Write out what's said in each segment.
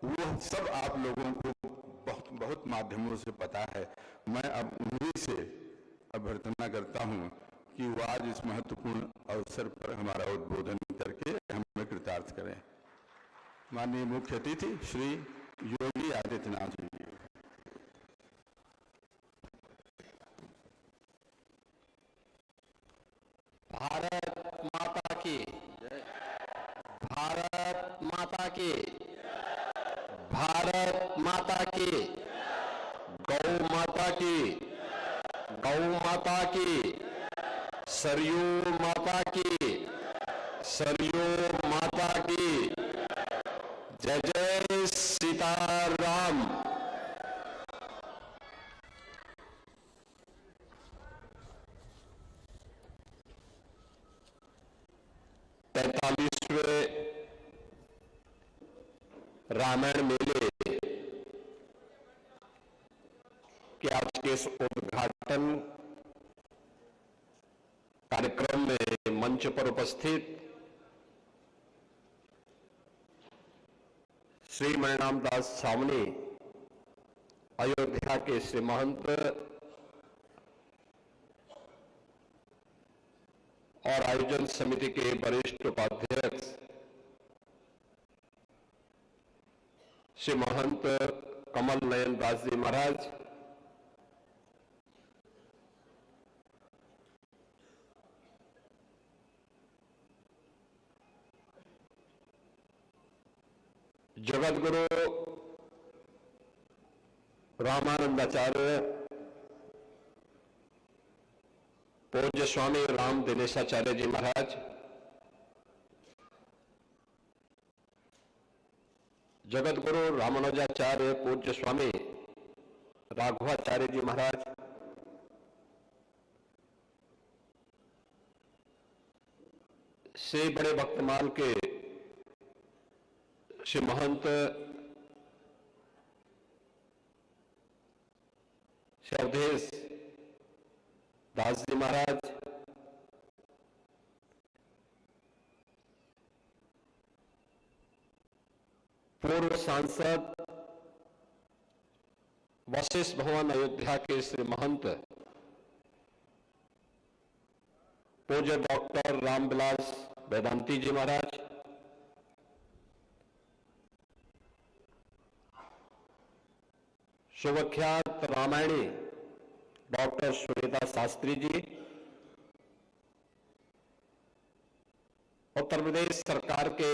वो सब आप लोगों को बहुत बहुत माध्यमों से पता है। मैं अब उन्हीं से अभ्यर्थना करता हूं कि वो आज इस महत्वपूर्ण अवसर पर हमारा उद्बोधन करके हमें कृतार्थ करें। माननीय मुख्य अतिथि श्री योगी आदित्यनाथ जी। भारत माता की, भारत माता की, भारत माता की, गौ माता की, गौ माता की, सरयू माता की, सरयू माता की, जय जय सीताराम। रामायण मेले के आज के इस उद्घाटन कार्यक्रम में मंच पर उपस्थित श्री मणिराम दास सावनी, अयोध्या के श्री महंत और आयोजन समिति के वरिष्ठ उपाध्यक्ष श्री महंत कमल नयन दास जी महाराज, जगत गुरु रामानंदाचार्य पूज्य स्वामी राम दिनेशाचार्य जी महाराज, जगत गुरु रामानुजाचार्य पूज्य स्वामी राघवाचार्य जी महाराज, श्री बड़े भक्तमाल के श्री महंत श्री अवधेश दास जी महाराज, पूर्व सांसद वशिष्ठ भवन अयोध्या के श्री महंत पूज्य डॉक्टर रामविलास वेदांती जी महाराज, सुविख्यात रामायणी डॉक्टर सुनीता शास्त्री जी, उत्तर प्रदेश सरकार के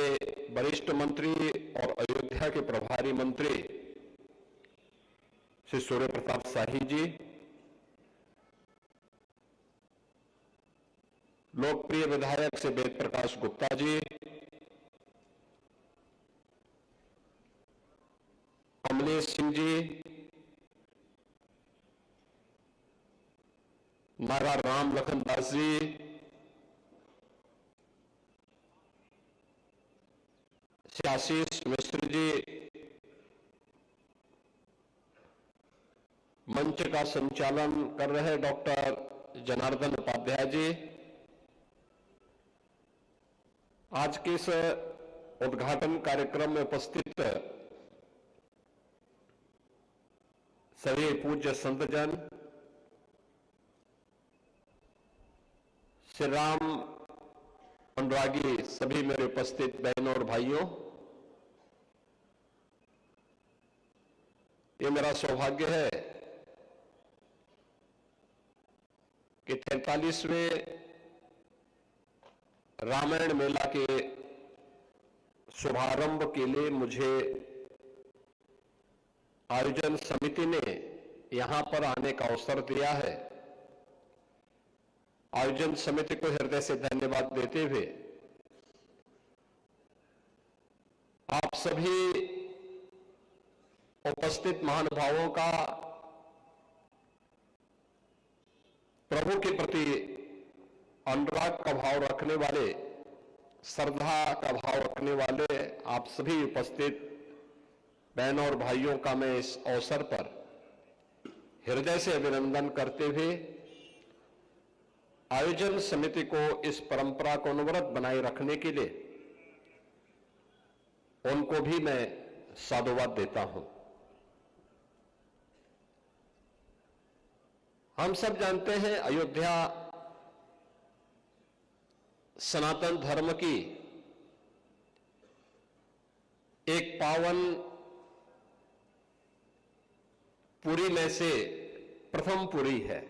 वरिष्ठ मंत्री और अयोध्या के प्रभारी मंत्री श्री सूर्य प्रताप शाही जी, लोकप्रिय विधायक श्री वेद प्रकाश गुप्ता जी, कमलेश सिंह जी, नागा राम लखन दास जी, श्री आशीष मिश्र जी, मंच का संचालन कर रहे डॉक्टर जनार्दन उपाध्याय जी, आज के इस उद्घाटन कार्यक्रम में उपस्थित सभी पूज्य संतजन, श्री राम अनुरागी सभी मेरे उपस्थित बहनों और भाइयों, ये मेरा सौभाग्य है कि 43वें रामायण मेला के शुभारंभ के लिए मुझे आयोजन समिति ने यहां पर आने का अवसर दिया है। आयोजन समिति को हृदय से धन्यवाद देते हुए आप सभी उपस्थित महानुभावों का प्रभु के प्रति अनुराग का भाव रखने वाले, श्रद्धा का भाव रखने वाले आप सभी उपस्थित बहनों और भाइयों का मैं इस अवसर पर हृदय से अभिनंदन करते हुए आयोजन समिति को इस परंपरा को अनवरत बनाए रखने के लिए उनको भी मैं साधुवाद देता हूं। हम सब जानते हैं अयोध्या सनातन धर्म की एक पावन पुरी में से प्रथम पुरी है।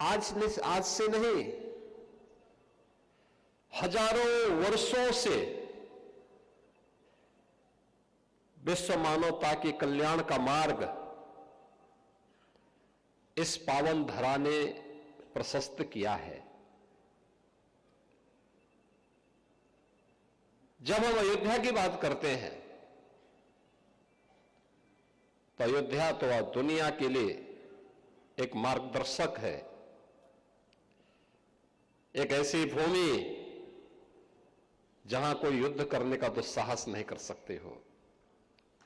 आज से नहीं, हजारों वर्षों से विश्व मानवता के कल्याण का मार्ग इस पावन धरा ने प्रशस्त किया है। जब हम अयोध्या की बात करते हैं तो अयोध्या तो दुनिया के लिए एक मार्गदर्शक है, एक ऐसी भूमि जहां कोई युद्ध करने का दुस्साहस नहीं कर सकते हो।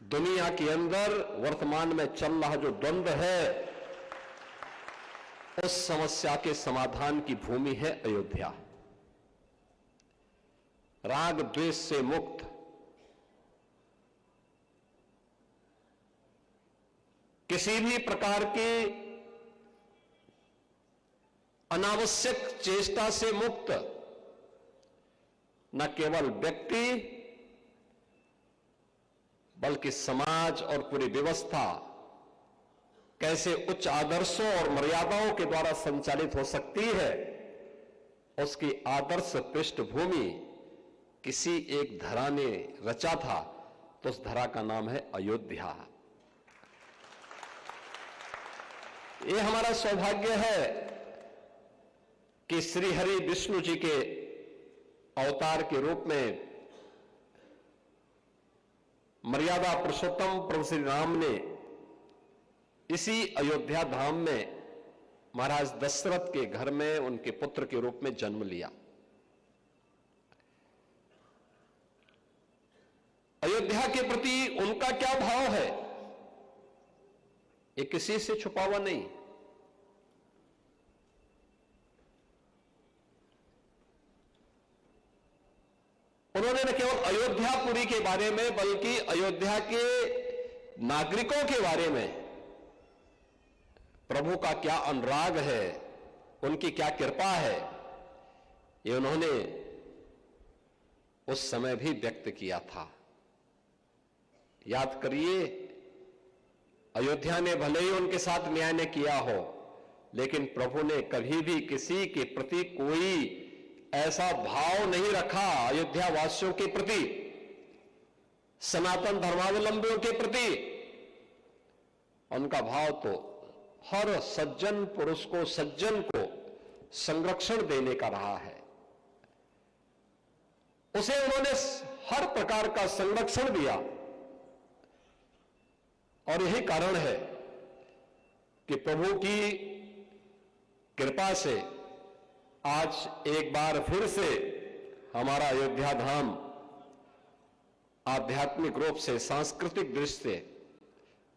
दुनिया के अंदर वर्तमान में चल रहा जो द्वंद्व है, उस समस्या के समाधान की भूमि है अयोध्या। राग द्वेष से मुक्त, किसी भी प्रकार की अनावश्यक चेष्टा से मुक्त, न केवल व्यक्ति बल्कि समाज और पूरी व्यवस्था कैसे उच्च आदर्शों और मर्यादाओं के द्वारा संचालित हो सकती है, उसकी आदर्श पृष्ठभूमि किसी एक धरा ने रचा था, तो उस धरा का नाम है अयोध्या। ये हमारा सौभाग्य है कि श्री हरि विष्णु जी के अवतार के रूप में मर्यादा पुरुषोत्तम प्रभु श्री राम ने इसी अयोध्या धाम में महाराज दशरथ के घर में उनके पुत्र के रूप में जन्म लिया। अयोध्या के प्रति उनका क्या भाव है, ये किसी से छुपा हुआ नहीं। उन्होंने न केवल अयोध्यापुरी के बारे में बल्कि अयोध्या के नागरिकों के बारे में प्रभु का क्या अनुराग है, उनकी क्या कृपा है, ये उन्होंने उस समय भी व्यक्त किया था। याद करिए, अयोध्या ने भले ही उनके साथ न्याय ने किया हो, लेकिन प्रभु ने कभी भी किसी के प्रति कोई ऐसा भाव नहीं रखा। अयोध्या वासियों के प्रति, सनातन धर्मावलंबियों के प्रति उनका भाव तो हर सज्जन पुरुष को, सज्जन को संरक्षण देने का रहा है। उसे उन्होंने हर प्रकार का संरक्षण दिया, और यही कारण है कि प्रभु की कृपा से आज एक बार फिर से हमारा अयोध्या धाम आध्यात्मिक रूप से, सांस्कृतिक दृष्टि से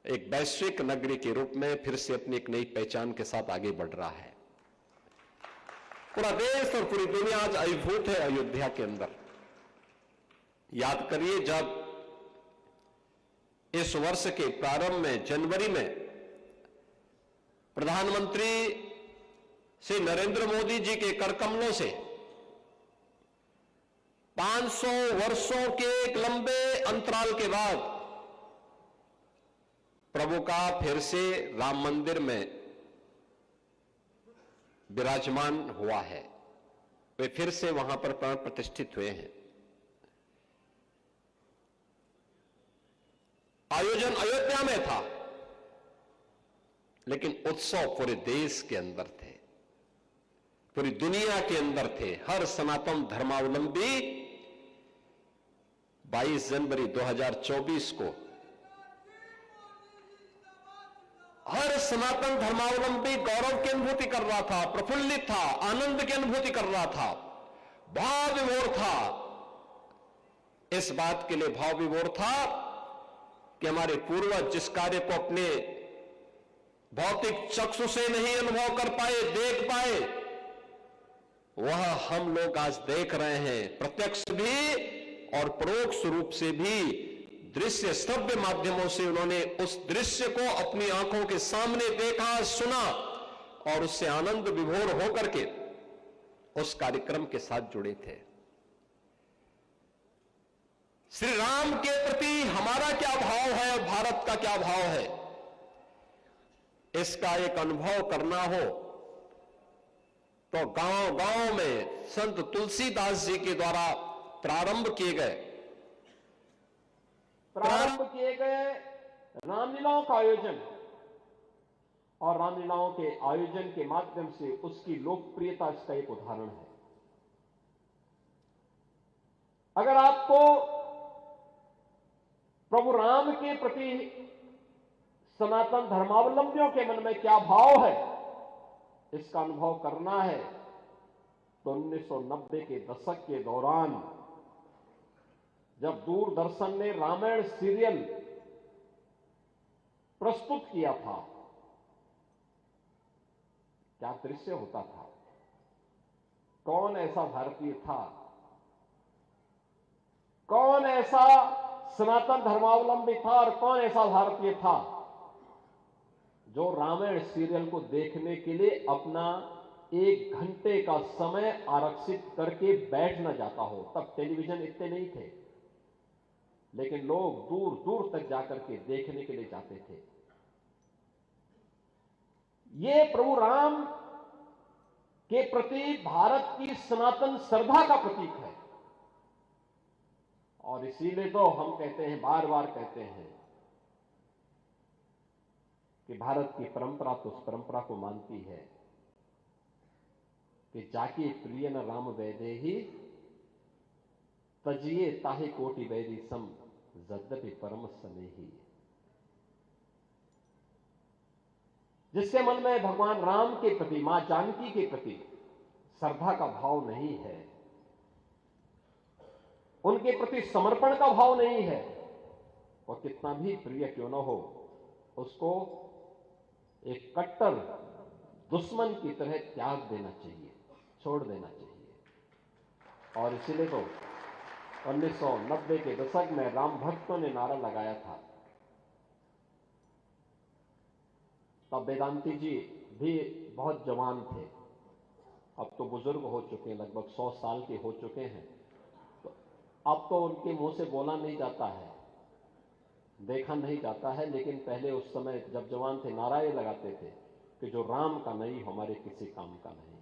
एक वैश्विक नगरी के रूप में फिर से अपनी एक नई पहचान के साथ आगे बढ़ रहा है। पूरा देश और पूरी दुनिया आज अभिभूत है अयोध्या के अंदर। याद करिए, जब इस वर्ष के प्रारंभ में जनवरी में प्रधानमंत्री श्री नरेंद्र मोदी जी के करकमलों से 500 वर्षों के एक लंबे अंतराल के बाद प्रभु का फिर से राम मंदिर में विराजमान हुआ है। वे फिर से वहां पर प्राण प्रतिष्ठित हुए हैं। आयोजन अयोध्या में था, लेकिन उत्सव पूरे देश के अंदर थे, पूरी दुनिया के अंदर थे। हर सनातन धर्मावलंबी 22 जनवरी 2024 को, हर सनातन धर्मावलंबी गौरव की अनुभूति कर रहा था, प्रफुल्लित था, आनंद की अनुभूति कर रहा था, भाव विभोर था। इस बात के लिए भाव विभोर था कि हमारे पूर्वज जिस कार्य को अपने भौतिक चक्षु से नहीं अनुभव कर पाए, देख पाए, वह हम लोग आज देख रहे हैं, प्रत्यक्ष भी और परोक्ष रूप से भी दृश्य श्रव्य माध्यमों से उन्होंने उस दृश्य को अपनी आंखों के सामने देखा, सुना और उससे आनंद विभोर होकर के उस कार्यक्रम के साथ जुड़े थे। श्री राम के प्रति हमारा क्या भाव है, भारत का क्या भाव है, इसका एक अनुभव करना हो तो गांव गांव में संत तुलसीदास जी के द्वारा प्रारंभ किए गए रामलीलाओं का आयोजन और रामलीलाओं के आयोजन के माध्यम से उसकी लोकप्रियता इसका एक उदाहरण है। अगर आपको प्रभु राम के प्रति सनातन धर्मावलंबियों के मन में क्या भाव है, इसका अनुभव करना है तो 1990 के दशक के दौरान जब दूरदर्शन ने रामायण सीरियल प्रस्तुत किया था, क्या दृश्य होता था। कौन ऐसा भारतीय था, कौन ऐसा सनातन धर्मावलंबी था और कौन ऐसा भारतीय था जो रामायण सीरियल को देखने के लिए अपना 1 घंटे का समय आरक्षित करके बैठ न जाता हो। तब टेलीविजन इतने नहीं थे, लेकिन लोग दूर दूर तक जाकर के देखने के लिए जाते थे। ये प्रभु राम के प्रति भारत की सनातन श्रद्धा का प्रतीक है और इसीलिए तो हम कहते हैं, बार बार कहते हैं कि भारत की परंपरा तो उस परंपरा को मानती है कि जाके प्रिय न राम वैदेही तजिए ताहे कोटि वैरी सम यद्यपि परम स्नेही। जिसके मन में भगवान राम के प्रति, मां जानकी के प्रति श्रद्धा का भाव नहीं है, उनके प्रति समर्पण का भाव नहीं है, और कितना भी प्रिय क्यों न हो, उसको एक कट्टर दुश्मन की तरह त्याग देना चाहिए, छोड़ देना चाहिए। और इसीलिए तो 1990 के दशक में राम भक्तों ने नारा लगाया था। तब वेदांती जी भी बहुत जवान थे, अब तो बुजुर्ग हो चुके हैं, लगभग 100 साल के हो चुके हैं। तो अब तो उनके मुंह से बोला नहीं जाता है, देखा नहीं जाता है, लेकिन पहले उस समय जब जवान थे नारा ये लगाते थे कि जो राम का नहीं हमारे किसी काम का नहीं।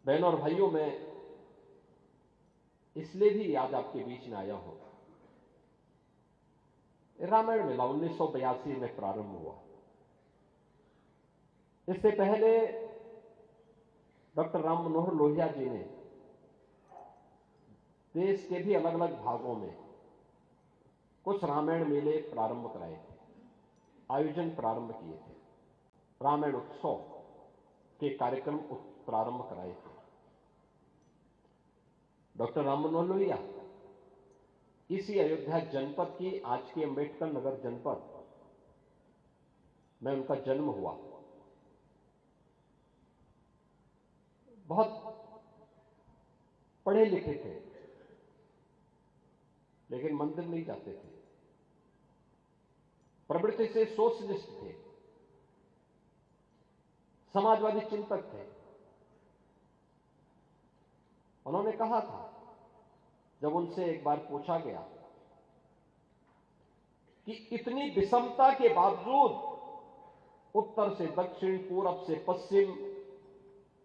बहनों और भाइयों, मैं इसलिए भी आज आपके बीच में आया हूं। रामायण मेला 1982 में प्रारंभ हुआ। इससे पहले डॉक्टर राम मनोहर लोहिया जी ने देश के भी अलग अलग भागों में कुछ रामायण मेले प्रारंभ कराए थे, आयोजन प्रारंभ किए थे, रामायण उत्सव के कार्यक्रम प्रारंभ कराए थे। डॉक्टर राम मनोहर लोहिया इसी अयोध्या जनपद की, आज की अंबेडकर नगर जनपद में उनका जन्म हुआ। बहुत पढ़े लिखे थे, लेकिन मंदिर नहीं जाते थे, प्रवृत्ति से सोशलिस्ट थे, समाजवादी चिंतक थे। उन्होंने कहा था, जब उनसे एक बार पूछा गया कि इतनी विषमता के बावजूद उत्तर से दक्षिण, पूरब से पश्चिम,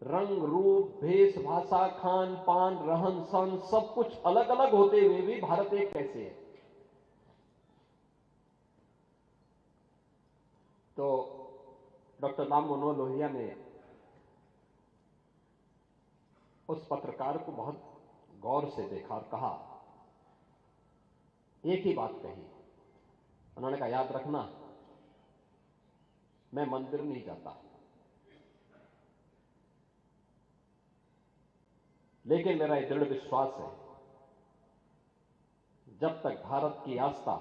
रंग रूप, भेष भाषा, खान पान, रहन सहन सब कुछ अलग अलग होते हुए भी भारत एक कैसे है। तो डॉक्टर राम मनोहर लोहिया ने उस पत्रकार को बहुत गौर से देखा और कहा, एक ही बात कही। उन्होंने कहा, याद रखना, मैं मंदिर नहीं जाता, लेकिन मेरा यह दृढ़ विश्वास है, जब तक भारत की आस्था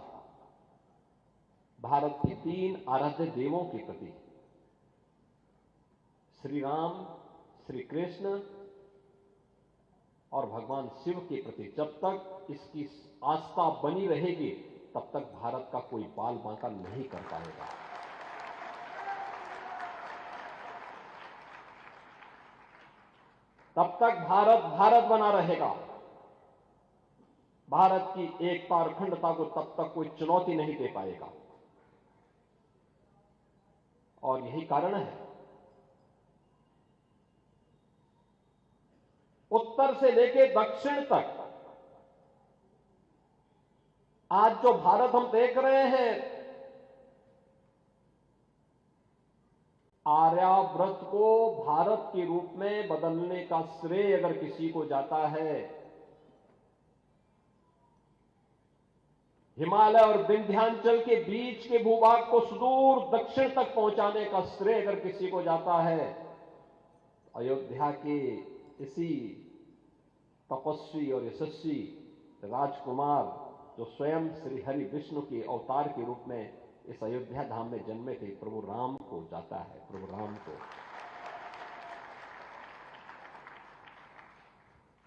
भारत के 3 आराध्य देवों के प्रति, श्री राम, श्री कृष्ण और भगवान शिव के प्रति जब तक इसकी आस्था बनी रहेगी तब तक भारत का कोई बाल बांका नहीं कर पाएगा। तब तक भारत भारत बना रहेगा। भारत की एकता और अखंडता को तब तक कोई चुनौती नहीं दे पाएगा। और यही कारण है उत्तर से लेकर दक्षिण तक आज जो भारत हम देख रहे हैं, आर्यावर्त को भारत के रूप में बदलने का श्रेय अगर किसी को जाता है, हिमालय और विंध्याचल के बीच के भूभाग को सुदूर दक्षिण तक पहुंचाने का श्रेय अगर किसी को जाता है, अयोध्या के इसी तपस्वी और यशस्वी राजकुमार जो स्वयं श्री हरि विष्णु के अवतार के रूप में इस अयोध्या धाम में जन्मे थे, प्रभु राम को जाता है। प्रभु राम को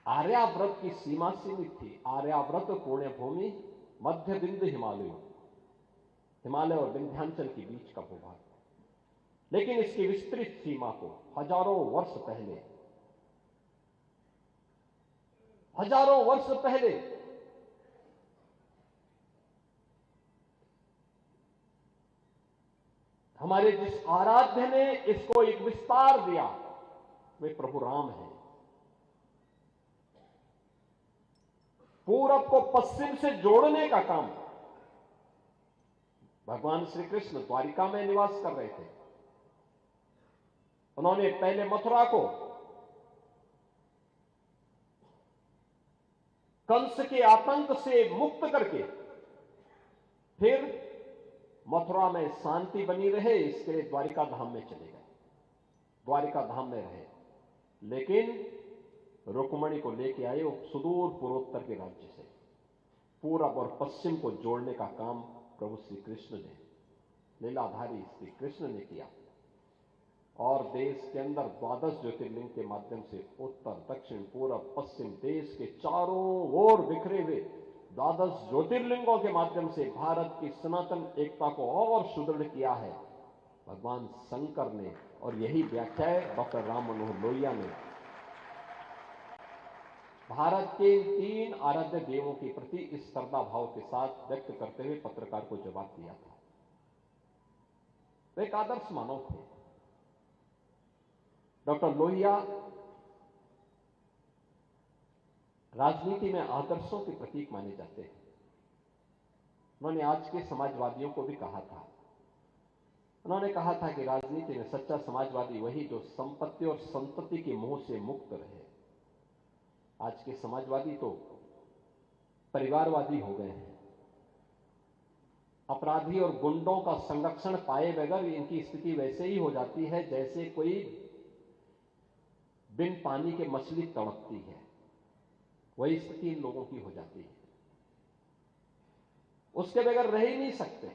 आर्यावर्त की सीमा सीमित थी। आर्यावर्त पुण्य भूमि मध्य बिंदु हिमालय और विंध्याचल के बीच का भूभाग, लेकिन इसकी विस्तृत सीमा को हजारों वर्ष पहले हमारे जिस आराध्य ने इसको एक विस्तार दिया वे प्रभु राम हैं। पूरब को पश्चिम से जोड़ने का काम भगवान श्री कृष्ण द्वारिका में निवास कर रहे थे। उन्होंने पहले मथुरा को कंस के आतंक से मुक्त करके फिर मथुरा में शांति बनी रहे इसके लिए द्वारिका धाम में चले गए, द्वारिका धाम में रहे। लेकिन रुक्मणी को लेके आए वो सुदूर पूर्वोत्तर के राज्य से, पूरब और पश्चिम को जोड़ने का काम प्रभु श्री कृष्ण ने, लीलाधारी श्री कृष्ण ने किया। और देश के अंदर 12 ज्योतिर्लिंग के माध्यम से उत्तर, दक्षिण, पूरब, पश्चिम देश के चारों ओर बिखरे हुए 12 ज्योतिर्लिंगों के माध्यम से भारत की सनातन एकता को और सुदृढ़ किया है भगवान शंकर ने। और यही व्याख्या है डॉक्टर राम मनोहर लोहिया ने भारत के 3 आराध्य देवों के प्रति इस श्रद्धा भाव के साथ व्यक्त करते हुए पत्रकार को जवाब दिया था। वे एक आदर्श मानव थे। डॉक्टर लोहिया राजनीति में आदर्शों के प्रतीक माने जाते हैं। उन्होंने आज के समाजवादियों को भी कहा था, उन्होंने कहा था कि राजनीति में सच्चा समाजवादी वही जो संपत्ति और संतति के मोह से मुक्त रहे। आज के समाजवादी तो परिवारवादी हो गए हैं। अपराधी और गुंडों का संरक्षण पाए बगैर इनकी स्थिति वैसे ही हो जाती है जैसे कोई बिन पानी के मछली तड़पती है, वही स्थिति इन लोगों की हो जाती है। उसके बगैर रह ही नहीं सकते।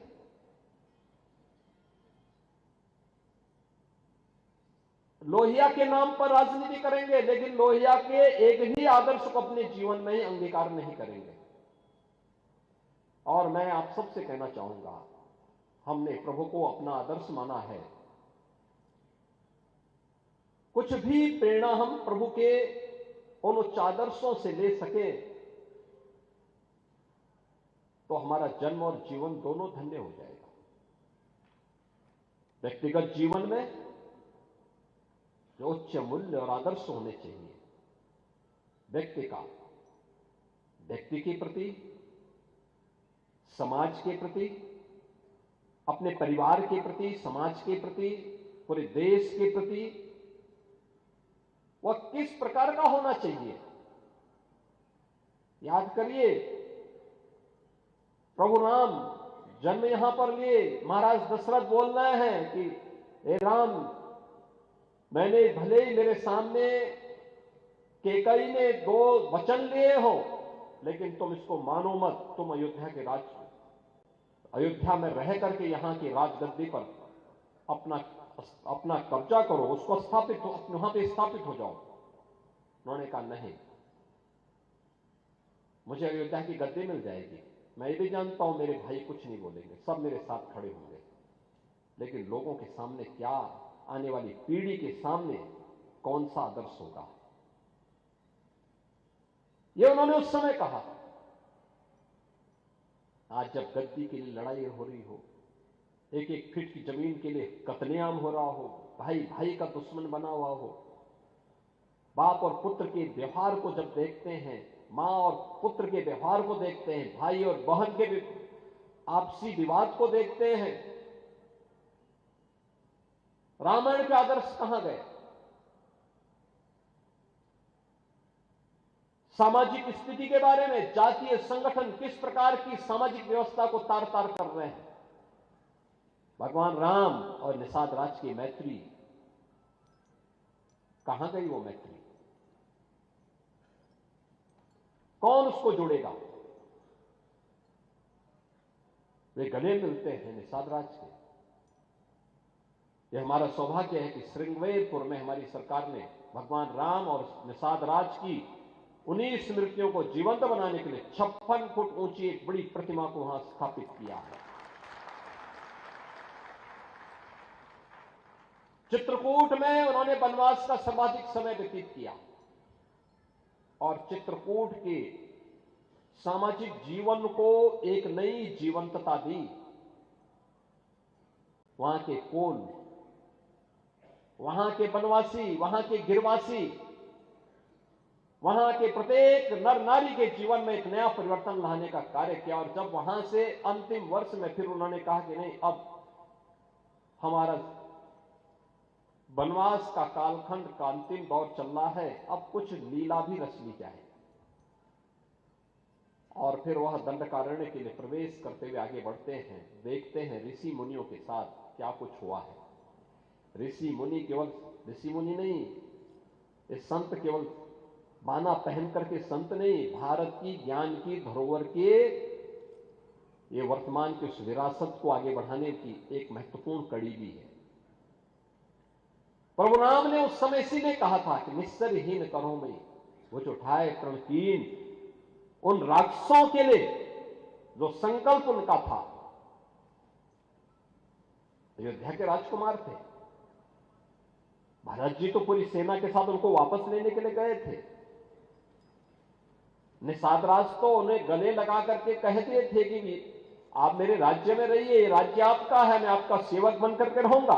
लोहिया के नाम पर राजनीति करेंगे लेकिन लोहिया के एक ही आदर्श को अपने जीवन में ही अंगीकार नहीं करेंगे। और मैं आप सबसे कहना चाहूंगा, हमने प्रभु को अपना आदर्श माना है। कुछ भी प्रेरणा हम प्रभु के उन उच्च आदर्शों से ले सके तो हमारा जन्म और जीवन दोनों धन्य हो जाएगा। व्यक्तिगत जीवन में जो उच्च मूल्य और आदर्श होने चाहिए व्यक्ति के प्रति, समाज के प्रति, अपने परिवार के प्रति, समाज के प्रति, पूरे देश के प्रति, वह किस प्रकार का होना चाहिए। याद करिए, प्रभु राम जन्म यहां पर लिए, महाराज दशरथ बोल रहे हैं कि हे राम, मैंने भले ही मेरे सामने केकई ने 2 वचन लिए हो लेकिन तुम इसको मानो मत, तुम अयोध्या के अयोध्या में रह करके यहां की राजगद्दी पर अपना कब्जा करो, उसको स्थापित हो, वहां पे स्थापित हो जाओ। उन्होंने कहा नहीं, मुझे अयोध्या की गद्दी मिल जाएगी, मैं ये भी जानता हूं मेरे भाई कुछ नहीं बोलेंगे, सब मेरे साथ खड़े होंगे, लेकिन लोगों के सामने क्या, आने वाली पीढ़ी के सामने कौन सा आदर्श होगा, यह उन्होंने उस समय कहा। आज जब गद्दी के लिए लड़ाई हो रही हो, एक एक फीट की जमीन के लिए कत्लेआम हो रहा हो, भाई भाई का दुश्मन बना हुआ हो, बाप और पुत्र के व्यवहार को जब देखते हैं, मां और पुत्र के व्यवहार को देखते हैं, भाई और बहन के आपसी विवाद को देखते हैं, रामायण के आदर्श कहां गए? सामाजिक स्थिति के बारे में जातीय संगठन किस प्रकार की सामाजिक व्यवस्था को तार तार कर रहे हैं। भगवान राम और निषाद राज की मैत्री कहां गई? वो मैत्री कौन उसको जोड़ेगा? वे गले मिलते हैं निषाद राज के। यह हमारा सौभाग्य है कि श्रृंगवेरपुर में हमारी सरकार ने भगवान राम और निषाद राज की उन्हीं स्मृतियों को जीवंत बनाने के लिए 56 फुट ऊंची एक बड़ी प्रतिमा को वहां स्थापित किया है। चित्रकूट में उन्होंने वनवास का सर्वाधिक समय व्यतीत किया और चित्रकूट के सामाजिक जीवन को एक नई जीवंतता दी। वहां के कोल, वहां के वनवासी, वहां के गिरवासी, वहां के प्रत्येक नर नारी के जीवन में एक नया परिवर्तन लाने का कार्य किया। और जब वहां से अंतिम वर्ष में फिर उन्होंने कहा कि नहीं, अब हमारा वनवास का कालखंड का अंतिम दौर चल रहा है, अब कुछ लीला भी रच ली जाए। और फिर वह दंडकारण्य के लिए प्रवेश करते हुए आगे बढ़ते हैं, देखते हैं ऋषि मुनियों के साथ क्या कुछ हुआ है। ऋषि मुनि केवल ऋषि मुनि नहीं, ये संत केवल बाना पहन करके संत नहीं, भारत की ज्ञान की धरोहर के ये वर्तमान की उस विरासत को आगे बढ़ाने की एक महत्वपूर्ण कड़ी भी है। प्रभु राम ने उस समय इसीलिए कहा था कि निस्सरहीन करो में वो जो उठाए प्रणकीन, उन राक्षसों के लिए जो संकल्प उनका था। अयोध्या के राजकुमार थे, भरत जी तो पूरी सेना के साथ उनको वापस लेने के लिए गए थे। निषाद राज तो उन्हें गले लगा करके कह दिए थे कि भी आप मेरे राज्य में रहिए, ये राज्य आपका है, मैं आपका सेवक बन करके रहूंगा।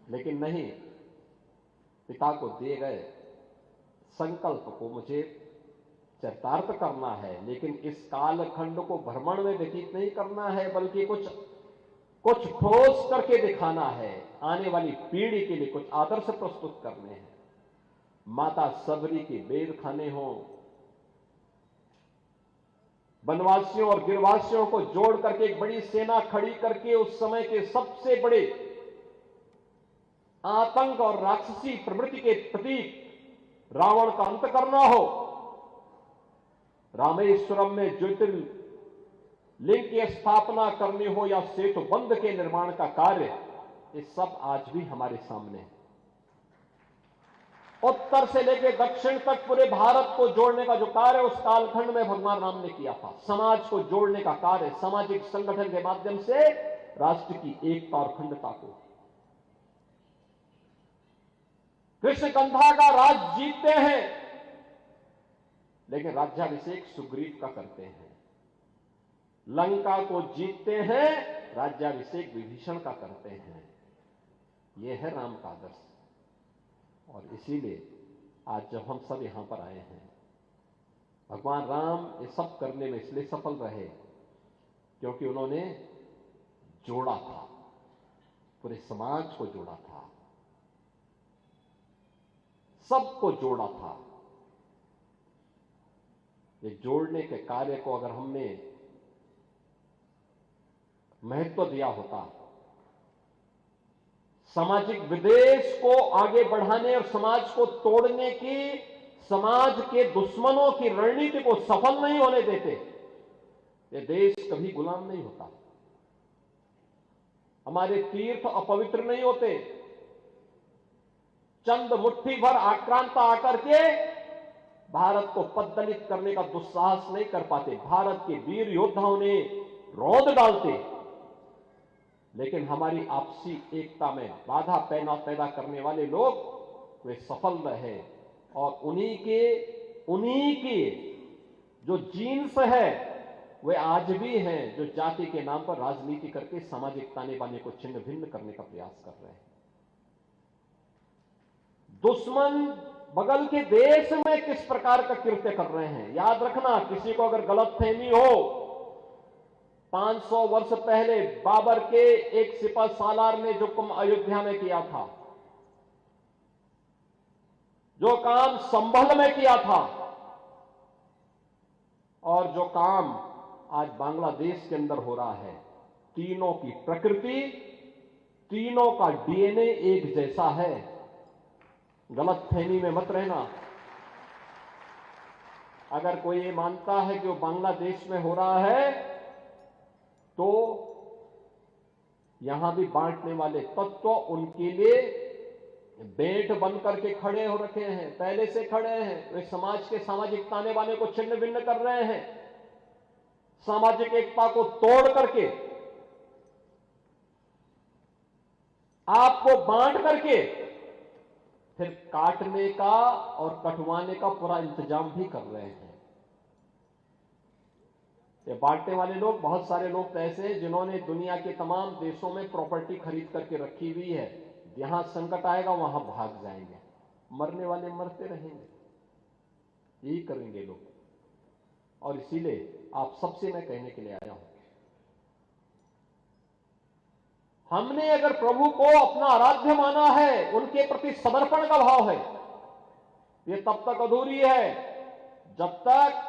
लेकिन नहीं, पिता को दिए गए संकल्प को मुझे चरितार्थ करना है, लेकिन इस कालखंड को भ्रमण में व्यतीत नहीं करना है, बल्कि कुछ ठोस करके दिखाना है। आने वाली पीढ़ी के लिए कुछ आदर्श प्रस्तुत करने हैं। माता सबरी के वेद खाने हों, वनवासियों और गिरवासियों को जोड़ करके एक बड़ी सेना खड़ी करके उस समय के सबसे बड़े आतंक और राक्षसी प्रवृत्ति के प्रतीक रावण का अंत करना हो। रामेश्वरम में ज्योतिर्लिंग की स्थापना करनी हो या सेतु बंध के निर्माण का कार्य, ये सब आज भी हमारे सामने है। उत्तर से लेकर दक्षिण तक पूरे भारत को जोड़ने का जो कार्य उस कालखंड में भगवान राम ने किया था, समाज को जोड़ने का कार्य, सामाजिक संगठन के माध्यम से राष्ट्र की एकता और अखंडता को। कृष्णगंधा का राज जीतते हैं, लेकिन राज्याभिषेक सुग्रीव का करते हैं। लंका को जीतते हैं, राज्याभिषेक विभीषण का करते हैं। यह है राम का आदर्श। और इसीलिए आज जब हम सब यहां पर आए हैं, भगवान राम ये सब करने में इसलिए सफल रहे क्योंकि उन्होंने जोड़ा था, पूरे समाज को जोड़ा था, सबको जोड़ा था। ये जोड़ने के कार्य को अगर हमने महत्व दिया होता, सामाजिक विद्वेष को आगे बढ़ाने और समाज को तोड़ने की, समाज के दुश्मनों की रणनीति को सफल नहीं होने देते, ये देश कभी गुलाम नहीं होता। हमारे तीर्थ अपवित्र नहीं होते। चंद मुट्ठी भर आक्रांता आकर के भारत को पद्दलित करने का दुस्साहस नहीं कर पाते। भारत के वीर योद्धाओं ने रौंद डालते, लेकिन हमारी आपसी एकता में बाधा पैदा करने वाले लोग वे सफल रहे। और उन्हीं के जो जीन्स है वे आज भी हैं, जो जाति के नाम पर राजनीति करके सामाजिक ताने बाने को छिन्न भिन्न करने का प्रयास कर रहे हैं। दुश्मन बगल के देश में किस प्रकार का कृत्य कर रहे हैं, याद रखना। किसी को अगर गलतफहमी हो, 500 वर्ष पहले बाबर के एक सिपह सालार ने जो काम अयोध्या में किया था, जो काम संभल में किया था, और जो काम आज बांग्लादेश के अंदर हो रहा है, तीनों की प्रकृति, तीनों का डीएनए एक जैसा है। गलतफहमी में मत रहना। अगर कोई ये मानता है कि वो बांग्लादेश में हो रहा है, तो यहां भी बांटने वाले तत्व उनके लिए बेंट बन करके खड़े हो रखे हैं, पहले से खड़े हैं। वे समाज के सामाजिक ताने बाने को छिन्न भिन्न कर रहे हैं, सामाजिक एकता को तोड़ करके, आपको बांट करके फिर काटने का और कटवाने का पूरा इंतजाम भी कर रहे हैं। ये बांटने वाले लोग, बहुत सारे लोग तो ऐसे हैं जिन्होंने दुनिया के तमाम देशों में प्रॉपर्टी खरीद करके रखी हुई है। यहां संकट आएगा वहां भाग जाएंगे, मरने वाले मरते रहेंगे, यही करेंगे लोग। और इसीलिए आप सबसे मैं कहने के लिए आया हूं, हमने अगर प्रभु को अपना आराध्य माना है, उनके प्रति समर्पण का भाव है, ये तब तक अधूरी है जब तक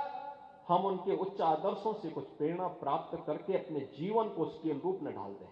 हम उनके उच्च आदर्शों से कुछ प्रेरणा प्राप्त करके अपने जीवन को उसके अनुरूप न ढाल दें।